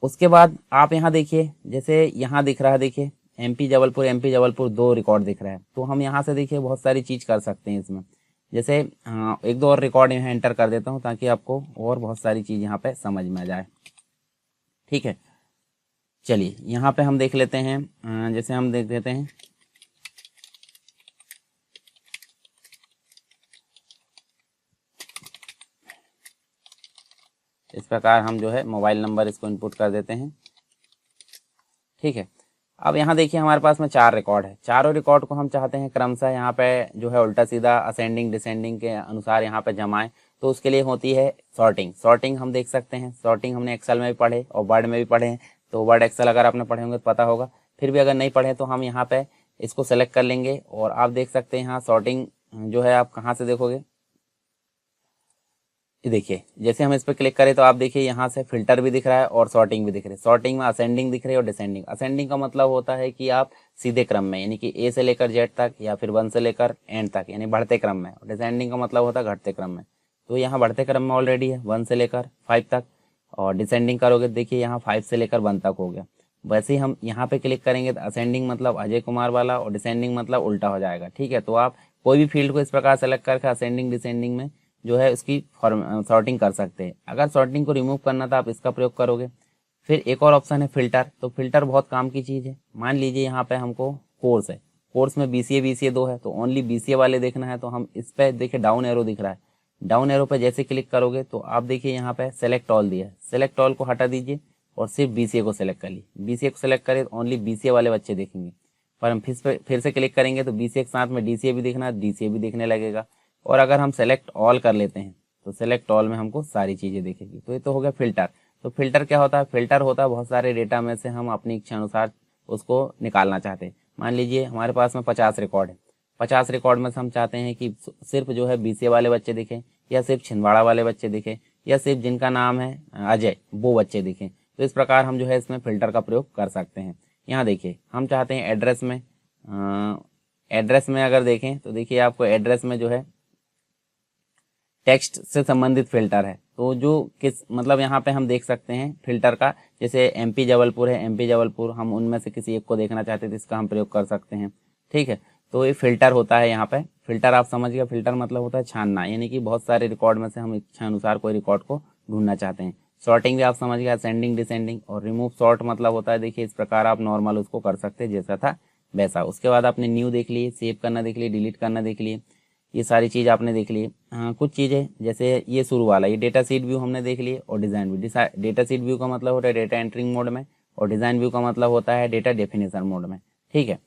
उसके बाद आप यहाँ देखिए, जैसे यहाँ दिख रहा है, देखिए एमपी जबलपुर 2 रिकॉर्ड दिख रहा है, तो हम यहाँ से देखिए बहुत सारी चीज़ कर सकते हैं इसमें। जैसे 1-2 और रिकॉर्ड यहाँ एंटर कर देता हूँ ताकि आपको और बहुत सारी चीज़ यहाँ पे समझ में आ जाए, ठीक है। चलिए यहाँ पे हम देख लेते हैं, जैसे हम देख लेते हैं इस प्रकार हम जो है मोबाइल नंबर इसको इनपुट कर देते हैं। ठीक है, अब यहाँ देखिए हमारे पास में 4 रिकॉर्ड है। चारों रिकॉर्ड को हम चाहते हैं क्रमशः यहाँ पे जो है उल्टा सीधा असेंडिंग डिसेंडिंग के अनुसार यहाँ पे जमाएं। तो उसके लिए होती है सॉर्टिंग। सॉर्टिंग हम देख सकते हैं, सॉर्टिंग हमने एक्सेल में भी पढ़े और वर्ड में भी पढ़े हैं। तो वर्ड एक्सेल अगर आपने पढ़े होंगे तो पता होगा, फिर भी अगर नहीं पढ़े तो हम यहाँ पे इसको सेलेक्ट कर लेंगे और आप देख सकते हैं यहाँ सॉर्टिंग जो है आप कहाँ से देखोगे, ये देखिए जैसे हम इस पर क्लिक करें तो आप देखिए यहाँ से फिल्टर भी दिख रहा है और सॉर्टिंग भी दिख रही है। सॉर्टिंग में असेंडिंग दिख रही है और डिसेंडिंग। असेंडिंग का मतलब होता है कि आप सीधे क्रम में यानी कि ए से लेकर जेड तक या फिर 1 से लेकर एंड तक यानी बढ़ते क्रम में, और डिसेंडिंग का मतलब होता है घटते क्रम में। तो यहाँ बढ़ते क्रम में ऑलरेडी है 1 से लेकर 5 तक, और डिसेंडिंग करोगे देखिए यहाँ 5 से लेकर 1 तक हो गया। वैसे ही हम यहाँ पे क्लिक करेंगे तो असेंडिंग मतलब अजय कुमार वाला और डिसेंडिंग मतलब उल्टा हो जाएगा। ठीक है, तो आप कोई भी फील्ड को इस प्रकार सेलेक्ट करके असेंडिंग डिसेंडिंग में जो है उसकी सॉर्टिंग कर सकते हैं। अगर सॉर्टिंग को रिमूव करना था आप इसका प्रयोग करोगे। फिर एक और ऑप्शन है फिल्टर। तो फिल्टर बहुत काम की चीज़ है। मान लीजिए यहाँ पे हमको कोर्स है, कोर्स में BCA 2 है, तो ओनली BCA वाले देखना है। तो हम इस पे देखिए डाउन एरो दिख रहा है, डाउन एरो पे जैसे क्लिक करोगे तो आप देखिए यहाँ पे सेलेक्ट ऑल दिया है। सेलेक्ट ऑल को हटा दीजिए और सिर्फ BCA को सेलेक्ट कर लीजिए। BCA को सेलेक्ट करें तो ओनली BCA वाले बच्चे देखेंगे। पर हम फिर से क्लिक करेंगे तो BCA के साथ में DCA भी दिखना, DCA भी दिखने लगेगा। और अगर हम सेलेक्ट ऑल कर लेते हैं तो सेलेक्ट ऑल में हमको सारी चीज़ें दिखेगी। तो ये तो हो गया फिल्टर। तो फिल्टर क्या होता है? फिल्टर होता है बहुत सारे डेटा में से हम अपनी इच्छा अनुसार उसको निकालना चाहते हैं। मान लीजिए हमारे पास में 50 रिकॉर्ड है, 50 रिकॉर्ड में से हम चाहते हैं कि सिर्फ जो है BCA वाले बच्चे दिखें, या सिर्फ छिंदवाड़ा वाले बच्चे दिखें, या सिर्फ जिनका नाम है अजय वो बच्चे दिखें। तो इस प्रकार हम जो है इसमें फिल्टर का प्रयोग कर सकते हैं। यहाँ देखिए हम चाहते हैं एड्रेस में अगर देखें तो देखिए आपको एड्रेस में जो है टेक्स्ट से संबंधित फिल्टर है। तो जो किस मतलब यहाँ पे हम देख सकते हैं फिल्टर का, जैसे MP जबलपुर है, MP जबलपुर हम उनमें से किसी एक को देखना चाहते हैं तो इसका हम प्रयोग कर सकते हैं। ठीक है, तो ये फिल्टर होता है। यहाँ पे फिल्टर आप समझ गए, फिल्टर मतलब होता है छानना, यानी कि बहुत सारे रिकॉर्ड में से हम इच्छा अनुसार कोई रिकॉर्ड को ढूंढना चाहते हैं। सॉर्टिंग भी आप समझ गए, असेंडिंग डिसेंडिंग। और रिमूव सॉर्ट मतलब होता है देखिए इस प्रकार आप नॉर्मल उसको कर सकते हैं जैसा था वैसा। उसके बाद आपने न्यू देख लिए, सेव करना देख लिए, डिलीट करना देख लिए, ये सारी चीज़ आपने देख ली। हाँ, कुछ चीज़ें जैसे ये शुरू वाला ये डेटा सीट व्यू हमने देख लिए, और design view. Data seat view का मतलब होता है डेटा एंट्रिंग मोड में, और डिज़ाइन व्यू का मतलब होता है डेटा डेफिनेशन मोड में। ठीक है,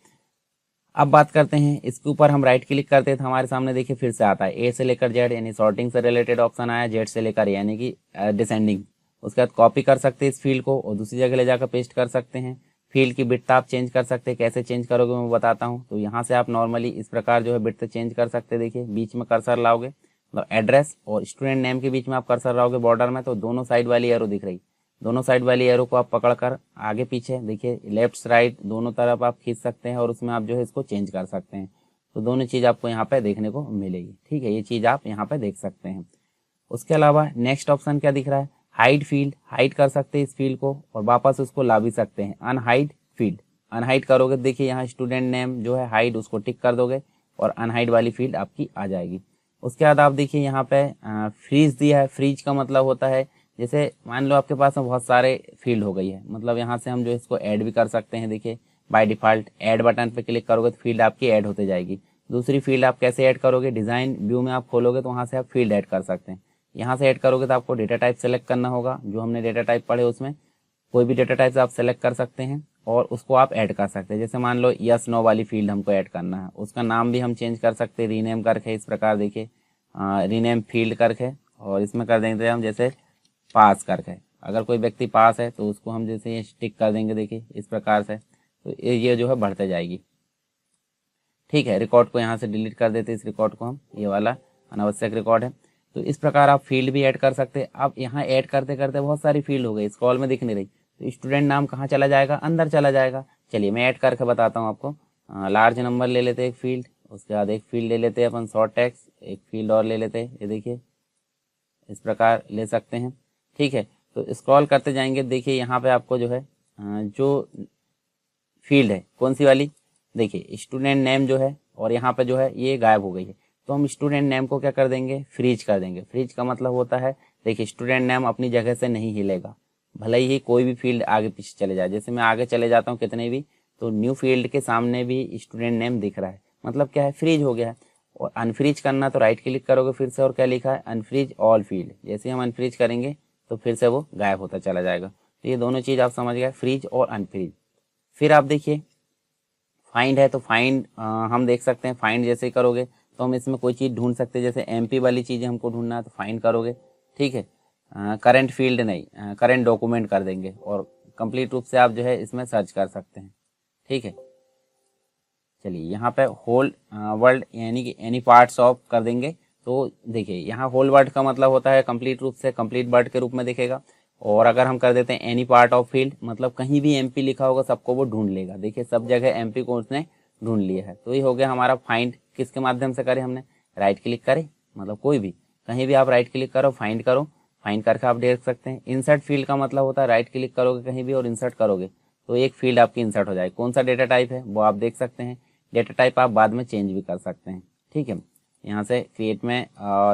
अब बात करते हैं इसके ऊपर। हम राइट क्लिक करते हैं तो हमारे सामने देखिए फिर से आता है ए से लेकर जेड यानी सॉर्टिंग से रिलेटेड ऑप्शन आया, जेड से लेकर यानी कि डिसेंडिंग। उसके बाद कॉपी कर सकते हैं इस फील्ड को और दूसरी जगह ले जाकर पेस्ट कर सकते हैं। फील्ड की बिड्थ आप चेंज कर सकते हैं, कैसे चेंज करोगे मैं बताता हूँ। तो यहाँ से आप नॉर्मली इस प्रकार जो है बिड्थ चेंज कर सकते हैं। देखिए बीच में कर्सर लाओगे, मतलब एड्रेस और स्टूडेंट नेम के बीच में आप कर्सर लाओगे बॉर्डर में, तो दोनों साइड वाली एरो दिख रही, दोनों साइड वाली एरो को आप पकड़कर आगे पीछे देखिए लेफ्ट राइट दोनों तरफ आप खींच सकते हैं, और उसमें आप जो है इसको चेंज कर सकते हैं। तो दोनों चीज़ आपको यहाँ पे देखने को मिलेगी। ठीक है, ये चीज़ आप यहाँ पे देख सकते हैं। उसके अलावा नेक्स्ट ऑप्शन क्या दिख रहा है? Hide field. हाइड कर सकते हैं इस फील्ड को और वापस उसको ला भी सकते हैं। अनहाइड फील्ड, अनहाइड करोगे देखिए यहाँ स्टूडेंट नेम जो है हाइड, उसको टिक कर दोगे और अनहाइड वाली फील्ड आपकी आ जाएगी। उसके बाद आप देखिए यहाँ पे फ्रीज दिया है। फ्रीज का मतलब होता है जैसे मान लो आपके पास में बहुत सारे फील्ड हो गई है, मतलब यहाँ से हम जो इसको ऐड भी कर सकते हैं। देखिए बाय डिफ़ॉल्ट ऐड बटन पे क्लिक करोगे तो फील्ड आपकी ऐड होते जाएगी। दूसरी फील्ड आप कैसे ऐड करोगे? डिज़ाइन व्यू में आप खोलोगे तो वहाँ से आप फील्ड ऐड कर सकते हैं। यहाँ से ऐड करोगे तो आपको डेटा टाइप सेलेक्ट करना होगा, जो हमने डेटा टाइप पढ़े उसमें कोई भी डेटा टाइप आप सेलेक्ट कर सकते हैं और उसको आप ऐड कर सकते हैं। जैसे मान लो यस नो वाली फील्ड हमको ऐड करना है, उसका नाम भी हम चेंज कर सकते हैं रीनेम करके। इस प्रकार देखिए रीनेम फील्ड करके, और इसमें कर देंगे हम जैसे पास करके। अगर कोई व्यक्ति पास है तो उसको हम जैसे ये टिक कर देंगे देखिए इस प्रकार से, तो ये जो है बढ़ते जाएगी। ठीक है, रिकॉर्ड को यहाँ से डिलीट कर देते हैं, इस रिकॉर्ड को हम, ये वाला अनावश्यक रिकॉर्ड है। तो इस प्रकार आप फील्ड भी ऐड कर सकते हैं। अब यहाँ ऐड करते करते बहुत सारी फील्ड हो गई, स्क्रॉल में दिख नहीं रही, तो स्टूडेंट नाम कहाँ चला जाएगा? अंदर चला जाएगा। चलिए मैं ऐड करके बताता हूँ आपको। लार्ज नंबर ले लेते हैं एक फील्ड, उसके बाद एक फील्ड ले लेते हैं अपन शॉर्ट टेक्स्ट, एक फील्ड और ले लेते हैं, ये देखिए इस प्रकार ले सकते हैं। ठीक है, तो स्क्रॉल करते जाएंगे, देखिए यहाँ पे आपको जो है जो फील्ड है कौन सी वाली, देखिए स्टूडेंट नेम जो है, और यहाँ पे जो है ये गायब हो गई है। तो हम स्टूडेंट नेम को क्या कर देंगे? फ्रीज कर देंगे। फ्रीज का मतलब होता है देखिए स्टूडेंट नेम अपनी जगह से नहीं हिलेगा, भले ही कोई भी फील्ड आगे पीछे चले जाए। जैसे मैं आगे चले जाता हूँ कितने भी, तो न्यू फील्ड के सामने भी स्टूडेंट नेम दिख रहा है, मतलब क्या है, फ्रीज हो गया है। और अनफ्रीज करना तो राइट क्लिक करोगे फिर से, और क्या लिखा है, अनफ्रीज ऑल फील्ड। जैसे हम अनफ्रीज करेंगे तो फिर से वो गायब होता चला जाएगा। तो ये दोनों चीज़ आप समझ गए, फ्रीज और अनफ्रीज। फिर आप देखिए फाइंड है, तो फाइंड हम देख सकते हैं, फाइंड जैसे ही करोगे तो हम इसमें कोई चीज़ ढूंढ सकते हैं। जैसे एमपी वाली चीज़ें हमको ढूंढना है तो फाइंड करोगे, ठीक है। करंट फील्ड नहीं, करंट डॉक्यूमेंट कर देंगे, और कंप्लीट रूप से आप जो है इसमें सर्च कर सकते हैं, ठीक है। चलिए यहाँ पे होल वर्ल्ड यानी कि एनी पार्ट्स ऑफ कर देंगे। तो देखिए यहाँ होल वर्ड का मतलब होता है कंप्लीट रूप से, कंप्लीट वर्ड के रूप में दिखेगा। और अगर हम कर देते हैं एनी पार्ट ऑफ फील्ड, मतलब कहीं भी एमपी लिखा होगा सबको वो ढूंढ लेगा। देखिए सब जगह एमपी को उसने ढूंढ लिया है। तो ये हो गया हमारा फाइंड। किसके माध्यम से करें हमने, राइट क्लिक करें, मतलब कोई भी कहीं भी आप राइट क्लिक करो, फाइंड करो, फाइंड करके आप देख सकते हैं। इंसर्ट फील्ड का मतलब होता है राइट क्लिक करोगे कहीं भी और इंसर्ट करोगे तो एक फील्ड आपकी इंसर्ट हो जाएगी। कौन सा डेटा टाइप है वो आप देख सकते हैं। डेटा टाइप आप बाद में चेंज भी कर सकते हैं, ठीक है। यहाँ से क्रिएट में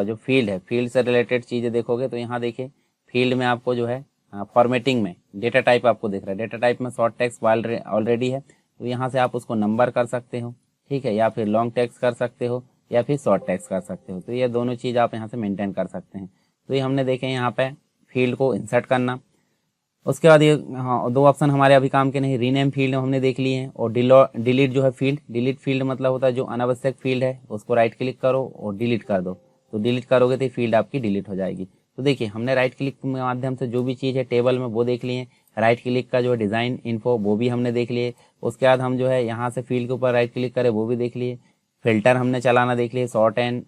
जो फील्ड है, फील्ड से रिलेटेड चीज़ें देखोगे तो यहाँ देखिए फील्ड में आपको जो है फॉर्मेटिंग में डेटा टाइप आपको दिख रहा है। डेटा टाइप में शॉर्ट टेक्स्ट ऑलरेडी है, तो यहाँ से आप उसको नंबर कर सकते हो, ठीक है, या फिर लॉन्ग टेक्स्ट कर सकते हो, या फिर शॉर्ट टेक्स्ट कर सकते हो। तो ये दोनों चीज़ आप यहाँ से मेंटेन कर सकते हैं। तो ये हमने देखे यहाँ पे फील्ड को इंसर्ट करना। उसके बाद ये हाँ दो ऑप्शन हमारे अभी काम के नहीं, रीनेम फील्ड हमने देख लिए हैं, और डिलीट जो है फील्ड। डिलीट फील्ड मतलब होता है जो अनावश्यक फील्ड है उसको राइट क्लिक करो और डिलीट कर दो। तो डिलीट करोगे तो फील्ड आपकी डिलीट हो जाएगी। तो देखिए हमने राइट क्लिक के माध्यम से जो भी चीज़ है टेबल में वो देख लिए हैं। राइट क्लिक का जो है डिज़ाइन इन्फो वो भी हमने देख लिए। उसके बाद हम जो है यहाँ से फील्ड के ऊपर राइट क्लिक करें वो भी देख लिए। फिल्टर हमने चलाना देख लिए, शॉर्ट एंड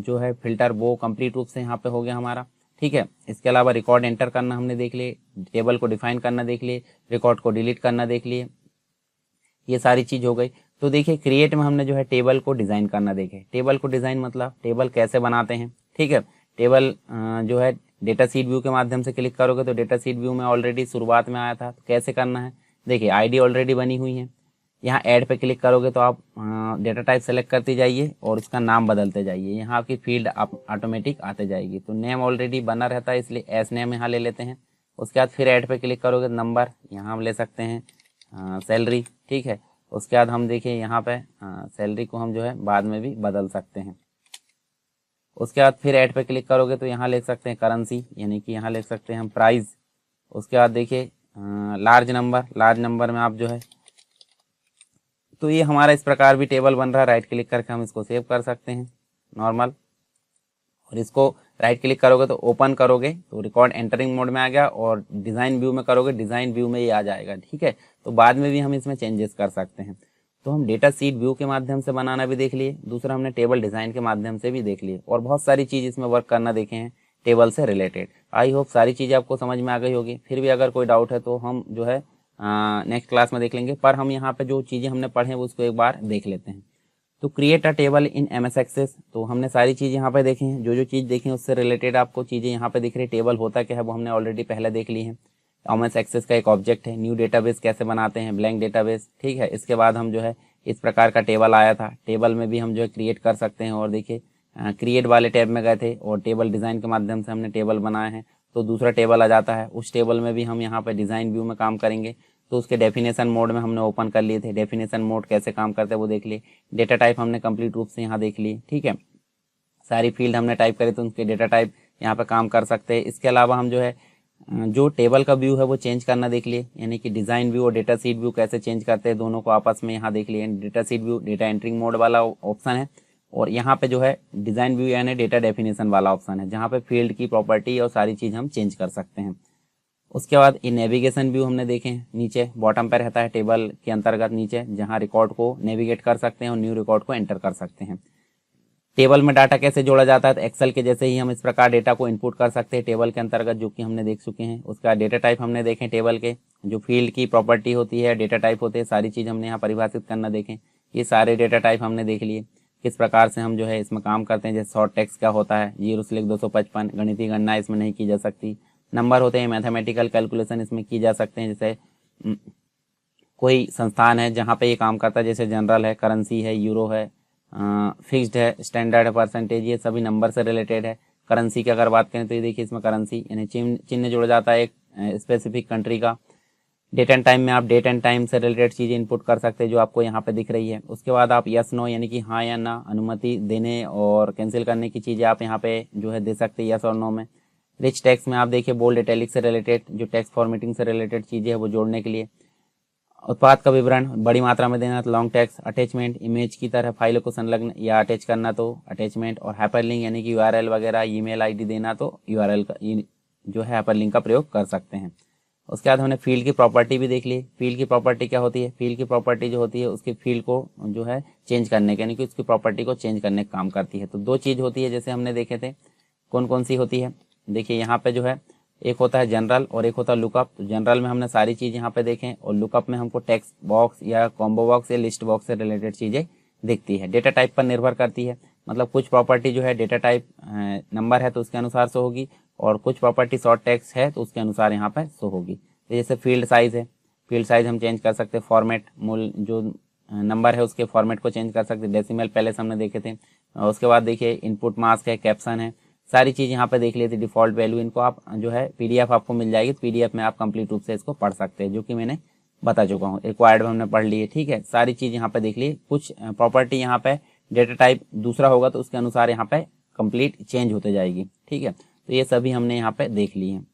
जो है फिल्टर वो कंप्लीट रूप से यहाँ पे हो गया हमारा, ठीक है। इसके अलावा रिकॉर्ड एंटर करना हमने देख लिए, टेबल को डिफाइन करना देख लिए, रिकॉर्ड को डिलीट करना देख लिए, ये सारी चीज़ हो गई। तो देखिए क्रिएट में हमने जो है टेबल को डिज़ाइन करना देखे। टेबल को डिज़ाइन मतलब टेबल कैसे बनाते हैं, ठीक है। टेबल जो है डेटा सीट व्यू के माध्यम से क्लिक करोगे तो डेटा सीट व्यू में ऑलरेडी शुरुआत में आया था। तो कैसे करना है, देखिए आईडी ऑलरेडी बनी हुई है। यहाँ ऐड पे क्लिक करोगे तो आप डेटा टाइप सेलेक्ट करते जाइए और उसका नाम बदलते जाइए। यहाँ आपकी फील्ड आप ऑटोमेटिक आते जाएगी। तो नेम ऑलरेडी बना रहता है इसलिए एस नेम यहाँ ले लेते हैं। उसके बाद फिर ऐड पे क्लिक करोगे तो नंबर यहाँ हम ले सकते हैं, सैलरी, ठीक है। उसके बाद हम देखिए यहाँ पे सैलरी को हम जो है बाद में भी बदल सकते हैं। उसके बाद फिर ऐड पे क्लिक करोगे तो यहाँ ले सकते हैं करेंसी, यानी कि यहाँ ले सकते हैं हम प्राइस। उसके बाद देखिए लार्ज नंबर में आप जो है, तो ये हमारा इस प्रकार भी टेबल बन रहा है। राइट क्लिक करके हम इसको सेव कर सकते हैं नॉर्मल, और इसको राइट क्लिक करोगे तो ओपन करोगे तो रिकॉर्ड एंटरिंग मोड में आ गया, और डिज़ाइन व्यू में करोगे डिज़ाइन व्यू में ये आ जाएगा, ठीक है। तो बाद में भी हम इसमें चेंजेस कर सकते हैं। तो हम डेटा सीट व्यू के माध्यम से बनाना भी देख लिए, दूसरा हमने टेबल डिज़ाइन के माध्यम से भी देख लिए, और बहुत सारी चीज़ इसमें वर्क करना देखे हैं टेबल से रिलेटेड। आई होप सारी चीज़ें आपको समझ में आ गई होगी। फिर भी अगर कोई डाउट है तो हम जो है नेक्स्ट क्लास में देख लेंगे। पर हम यहाँ पे जो चीज़ें हमने पढ़े हैं उसको एक बार देख लेते हैं। तो create a table in MS access, तो हमने सारी चीज़ यहाँ पे देखी हैं। जो जो चीज़ देखी है उससे रिलेटेड आपको चीज़ें यहाँ पे दिख रही। टेबल होता क्या है वो हमने ऑलरेडी पहले देख ली है। MS एक्सेस का एक ऑब्जेक्ट है, न्यू डेटाबेस कैसे बनाते हैं, ब्लैंक डेटाबेस, ठीक है। इसके बाद हम जो है इस प्रकार का टेबल आया था, टेबल में भी हम जो है क्रिएट कर सकते हैं। और देखिए क्रिएट वाले टैब में गए थे और टेबल डिज़ाइन के माध्यम से हमने टेबल बनाए हैं, तो दूसरा टेबल आ जाता है। उस टेबल में भी हम यहाँ पे डिज़ाइन व्यू में काम करेंगे। तो उसके डेफिनेशन मोड में हमने ओपन कर लिए थे। डेफिनेशन मोड कैसे काम करते हैं वो देख लिए। डेटा टाइप हमने कंप्लीट रूप से यहाँ देख लिए, ठीक है। सारी फील्ड हमने टाइप करी तो उनके डेटा टाइप यहाँ पे काम कर सकते हैं। इसके अलावा हम जो है जो टेबल का व्यू है वो चेंज करना देख लिए, यानी कि डिज़ाइन व्यू और डेटा सीट व्यू कैसे चेंज करते हैं दोनों को आपस में यहाँ देख लिए। Data seat view data entering mode वाला ऑप्शन है, और यहाँ पे जो है डिज़ाइन व्यू यानी डेटा डेफिनेशन वाला ऑप्शन है, जहाँ पे फील्ड की प्रॉपर्टी और सारी चीज़ हम चेंज कर सकते हैं। उसके बाद ये नेविगेशन व्यू हमने देखे हैं, नीचे बॉटम पर रहता है टेबल के अंतर्गत नीचे, जहाँ रिकॉर्ड को नेविगेट कर सकते हैं और न्यू रिकॉर्ड को एंटर कर सकते हैं। टेबल में डाटा कैसे जोड़ा जाता है, तो एक्सेल के जैसे ही हम इस प्रकार डेटा को इनपुट कर सकते हैं टेबल के अंतर्गत, जो कि हमने देख चुके हैं। उसका डेटा टाइप हमने देखे टेबल के, जो फील्ड की प्रॉपर्टी होती है, डेटा टाइप होते हैं, सारी चीज़ हमने यहाँ परिभाषित करना देखें। ये सारे डेटा टाइप हमने देख लिए, किस प्रकार से हम जो है इसमें काम करते हैं। जैसे शॉर्ट टेक्स्ट क्या होता है, 0-255, गणितीय गणना इसमें नहीं की जा सकती। नंबर होते हैं, मैथमेटिकल कैलकुलेशन इसमें की जा सकते हैं। जैसे कोई संस्थान है जहाँ पे ये काम करता है, जैसे जनरल है, करेंसी है, यूरो है, फिक्स्ड है, स्टैंडर्ड है, परसेंटेज, ये सभी नंबर से रिलेटेड है। करेंसी की अगर बात करें तो ये देखिए इसमें करेंसी यानी चिन्ह जुड़ जाता है एक स्पेसिफिक कंट्री का। डेट एंड टाइम में आप डेट एंड टाइम से रिलेटेड चीज़ें इनपुट कर सकते हैं जो आपको यहाँ पे दिख रही है। उसके बाद आप यस नो यानी कि हाँ या ना, अनुमति देने और कैंसिल करने की चीज़ें आप यहाँ पे जो है दे सकते हैं यस और नो में। रिच टेक्स्ट में आप देखिए बोल्ड इटैलिक से रिलेटेड जो टेक्स्ट फॉर्मेटिंग से रिलेटेड चीज़ें है वो जोड़ने के लिए। उत्पाद का विवरण बड़ी मात्रा में देना तो लॉन्ग टेक्स्ट। अटैचमेंट इमेज की तरह फाइलों को संलग्न या अटैच करना तो अटैचमेंट। और हाइपरलिंक यानी कि यूआरएल वगैरह ईमेल आईडी देना तो यूआरएल का जो है हाइपरलिंक का प्रयोग कर सकते हैं। उसके बाद हमने फील्ड की प्रॉपर्टी भी देख ली। फील्ड की प्रॉपर्टी क्या होती है? फील्ड की प्रॉपर्टी जो होती है उसके फील्ड को जो है चेंज करने के यानी कि उसकी प्रॉपर्टी को चेंज करने का काम करती है। तो दो चीज़ होती है जैसे हमने देखे थे, कौन कौन सी होती है? देखिए यहाँ पे जो है एक होता है जनरल और एक होता है लुकअप। तो जनरल में हमने सारी चीज़ यहाँ पे देखें और लुकअप में हमको टेक्स्ट बॉक्स या कॉम्बो बॉक्स या लिस्ट बॉक्स से रिलेटेड चीज़ें दिखती है। डेटा टाइप पर निर्भर करती है, मतलब कुछ प्रॉपर्टी जो है डेटा टाइप नंबर है तो उसके अनुसार शो होगी और कुछ प्रॉपर्टी शॉर्ट टेक्स्ट है तो उसके अनुसार यहाँ पे शो होगी। तो जैसे फील्ड साइज़ है, फील्ड साइज़ हम चेंज कर सकते हैं। फॉर्मेट मूल जो नंबर है उसके फॉर्मेट को चेंज कर सकते हैं। डेसिमल पहले से हमने देखे थे। उसके बाद देखिए इनपुट मास्क है, कैप्शन है, सारी चीज़ यहाँ पे देख लेते। डिफ़ॉल्ट वैल्यू इनको आप जो है पीडीएफ आपको मिल जाएगी, पीडीएफ में आप कंप्लीट रूप से इसको पढ़ सकते हैं जो कि मैंने बता चुका हूँ। रिक्वायर्ड में हमने पढ़ लिए, ठीक है। सारी चीज़ यहाँ पे देख ली। कुछ प्रॉपर्टी यहाँ पे डेटा टाइप दूसरा होगा तो उसके अनुसार यहाँ पे कंप्लीट चेंज होते जाएगी, ठीक है। तो ये सभी हमने यहाँ पे देख लिए हैं।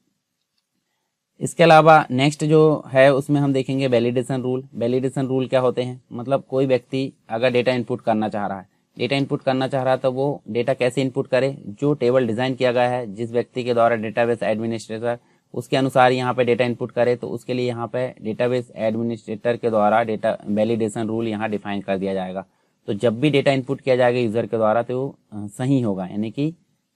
इसके अलावा नेक्स्ट जो है उसमें हम देखेंगे वैलिडेशन रूल। वैलिडेशन रूल क्या होते हैं? मतलब कोई व्यक्ति अगर डेटा इनपुट करना चाह रहा है, डेटा इनपुट करना चाह रहा है तो वो डेटा कैसे इनपुट करे? जो टेबल डिज़ाइन किया गया है जिस व्यक्ति के द्वारा डेटाबेस एडमिनिस्ट्रेटर, उसके अनुसार यहाँ पे डेटा इनपुट करे। तो उसके लिए यहाँ पे डेटाबेस एडमिनिस्ट्रेटर के द्वारा डेटा वैलिडेशन रूल यहाँ डिफाइन कर दिया जाएगा। तो जब भी डेटा इनपुट किया जाएगा यूज़र के द्वारा तो वो सही होगा, यानी कि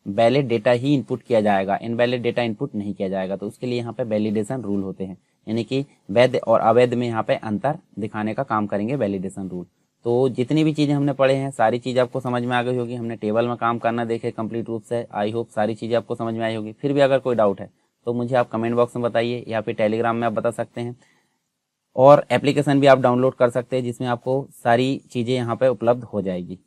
वैलिड डेटा ही इनपुट किया जाएगा, इनवैलिड डेटा इनपुट नहीं किया जाएगा। तो उसके लिए यहाँ पे वैलिडेशन रूल होते हैं, यानी कि वैध और अवैध में यहाँ पे अंतर दिखाने का काम करेंगे वैलिडेशन रूल। तो जितनी भी चीज़ें हमने पढ़े हैं सारी चीज़ आपको समझ में आ गई होगी। हमने टेबल में काम करना देखे कंप्लीट रूप से। आई होप सारी चीज़ें आपको समझ में आई होगी। फिर भी अगर कोई डाउट है तो मुझे आप कमेंट बॉक्स में बताइए या फिर टेलीग्राम में आप बता सकते हैं। और एप्लीकेशन भी आप डाउनलोड कर सकते हैं जिसमें आपको सारी चीज़ें यहाँ पे उपलब्ध हो जाएगी।